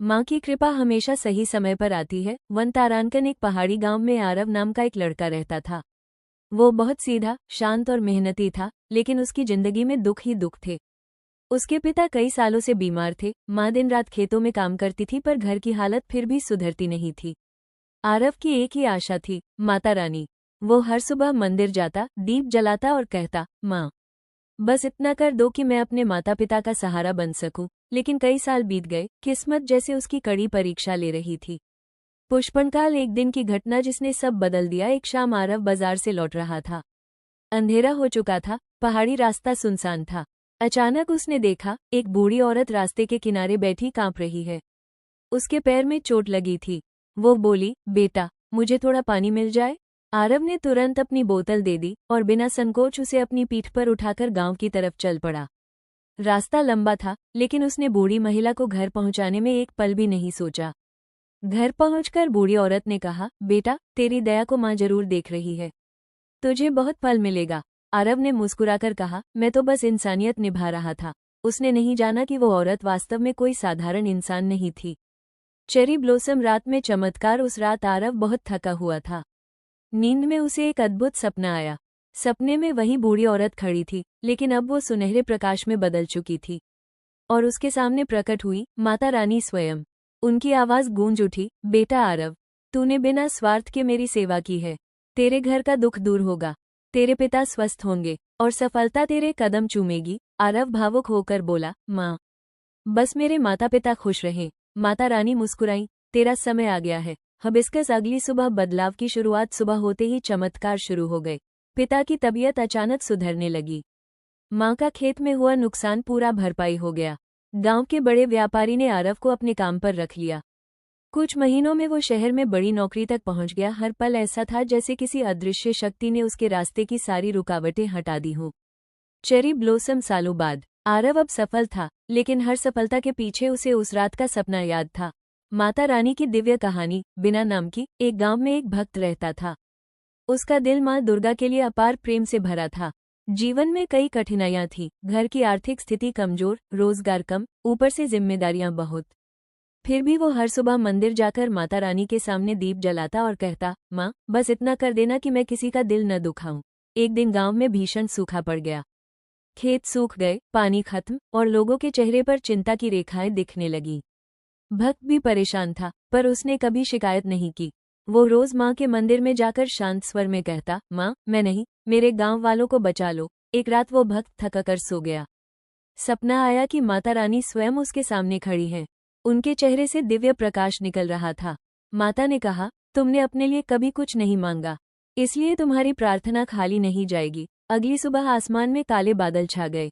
माँ की कृपा हमेशा सही समय पर आती है। वनतारानकन एक पहाड़ी गांव में आरव नाम का एक लड़का रहता था। वो बहुत सीधा, शांत और मेहनती था, लेकिन उसकी जिंदगी में दुख ही दुख थे। उसके पिता कई सालों से बीमार थे, माँ दिन रात खेतों में काम करती थी, पर घर की हालत फिर भी सुधरती नहीं थी। आरव की एक ही आशा थी, माता रानी। वो हर सुबह मंदिर जाता, दीप जलाता और कहता, माँ, बस इतना कर दो कि मैं अपने माता पिता का सहारा बन सकूं। लेकिन कई साल बीत गए, किस्मत जैसे उसकी कड़ी परीक्षा ले रही थी। पुष्पनकाल एक दिन की घटना जिसने सब बदल दिया। एक शाम आरव बाजार से लौट रहा था। अंधेरा हो चुका था, पहाड़ी रास्ता सुनसान था। अचानक उसने देखा, एक बूढ़ी औरत रास्ते के किनारे बैठी कांप रही है। उसके पैर में चोट लगी थी। वो बोली, बेटा, मुझे थोड़ा पानी मिल जाए? आरव ने तुरंत अपनी बोतल दे दी और बिना संकोच उसे अपनी पीठ पर उठाकर गांव की तरफ चल पड़ा। रास्ता लंबा था, लेकिन उसने बूढ़ी महिला को घर पहुंचाने में एक पल भी नहीं सोचा। घर पहुंचकर बूढ़ी औरत ने कहा, बेटा, तेरी दया को माँ जरूर देख रही है, तुझे बहुत फल मिलेगा। आरव ने मुस्कुराकर कहा, मैं तो बस इंसानियत निभा रहा था। उसने नहीं जाना कि वो औरत वास्तव में कोई साधारण इंसान नहीं थी। चेरी ब्लॉसम रात में चमत्कार। उस रात आरव बहुत थका हुआ था। नींद में उसे एक अद्भुत सपना आया। सपने में वही बूढ़ी औरत खड़ी थी, लेकिन अब वो सुनहरे प्रकाश में बदल चुकी थी और उसके सामने प्रकट हुई माता रानी स्वयं। उनकी आवाज गूंज उठी, बेटा आरव, तूने बिना स्वार्थ के मेरी सेवा की है। तेरे घर का दुख दूर होगा, तेरे पिता स्वस्थ होंगे और सफलता तेरे कदम चूमेगी। आरव भावुक होकर बोला, माँ, बस मेरे माता पिता खुश रहें। माता रानी मुस्कुराई, तेरा समय आ गया है। हिबिस्कस। अगली सुबह बदलाव की शुरुआत। सुबह होते ही चमत्कार शुरू हो गए। पिता की तबीयत अचानक सुधरने लगी। माँ का खेत में हुआ नुकसान पूरा भरपाई हो गया। गांव के बड़े व्यापारी ने आरव को अपने काम पर रख लिया। कुछ महीनों में वो शहर में बड़ी नौकरी तक पहुंच गया। हर पल ऐसा था जैसे किसी अदृश्य शक्ति ने उसके रास्ते की सारी रुकावटें हटा दी हों। Cherry blossom. सालों बाद आरव अब सफल था, लेकिन हर सफलता के पीछे उसे उस रात का सपना याद था। माता रानी की दिव्य कहानी। बिना नाम की एक गांव में एक भक्त रहता था। उसका दिल माँ दुर्गा के लिए अपार प्रेम से भरा था। जीवन में कई कठिनाइयां थीं, घर की आर्थिक स्थिति कमजोर, रोजगार कम, ऊपर से जिम्मेदारियां बहुत। फिर भी वो हर सुबह मंदिर जाकर माता रानी के सामने दीप जलाता और कहता, माँ, बस इतना कर देना कि मैं किसी का दिल न दुखाऊं। एक दिन गांव में भीषण सूखा पड़ गया। खेत सूख गए, पानी खत्म और लोगों के चेहरे पर चिंता की रेखाएं दिखने लगी। भक्त भी परेशान था, पर उसने कभी शिकायत नहीं की। वो रोज माँ के मंदिर में जाकर शांत स्वर में कहता, माँ, मैं नहीं, मेरे गांव वालों को बचा लो। एक रात वो भक्त थककर सो गया। सपना आया कि माता रानी स्वयं उसके सामने खड़ी हैं। उनके चेहरे से दिव्य प्रकाश निकल रहा था। माता ने कहा, तुमने अपने लिए कभी कुछ नहीं मांगा, इसलिए तुम्हारी प्रार्थना खाली नहीं जाएगी। अगली सुबह आसमान में काले बादल छा गए।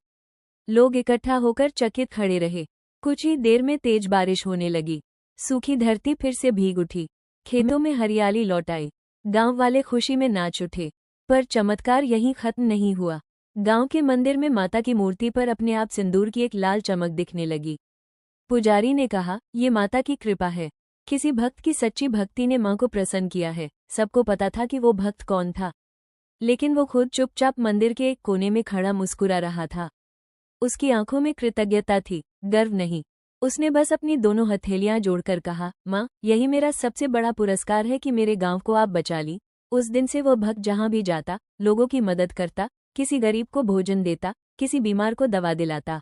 लोग इकट्ठा होकर चकित खड़े रहे। कुछ ही देर में तेज बारिश होने लगी। सूखी धरती फिर से भीग उठी। खेतों में हरियाली लौट आई। गांव वाले खुशी में नाच उठे। पर चमत्कार यहीं खत्म नहीं हुआ। गांव के मंदिर में माता की मूर्ति पर अपने आप सिंदूर की एक लाल चमक दिखने लगी। पुजारी ने कहा, ये माता की कृपा है। किसी भक्त की सच्ची भक्ति ने माँ को प्रसन्न किया है। सबको पता था कि वो भक्त कौन था, लेकिन वो खुद चुपचाप मंदिर के एक कोने में खड़ा मुस्कुरा रहा था। उसकी आंखों में कृतज्ञता थी, गर्व नहीं। उसने बस अपनी दोनों हथेलियां जोड़कर कहा, माँ, यही मेरा सबसे बड़ा पुरस्कार है कि मेरे गांव को आप बचा ली। उस दिन से वो भक्त जहां भी जाता, लोगों की मदद करता, किसी गरीब को भोजन देता, किसी बीमार को दवा दिलाता।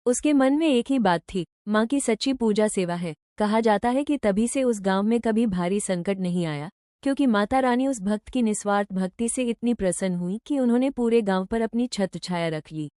उसके मन में एक ही बात थी, माँ की सच्ची पूजा सेवा है। कहा जाता है कि तभी से उस गांव में कभी भारी संकट नहीं आया, क्योंकि माता रानी उस भक्त की निस्वार्थ भक्ति से इतनी प्रसन्न हुई कि उन्होंने पूरे गांव पर अपनी छत्र छाया रख ली।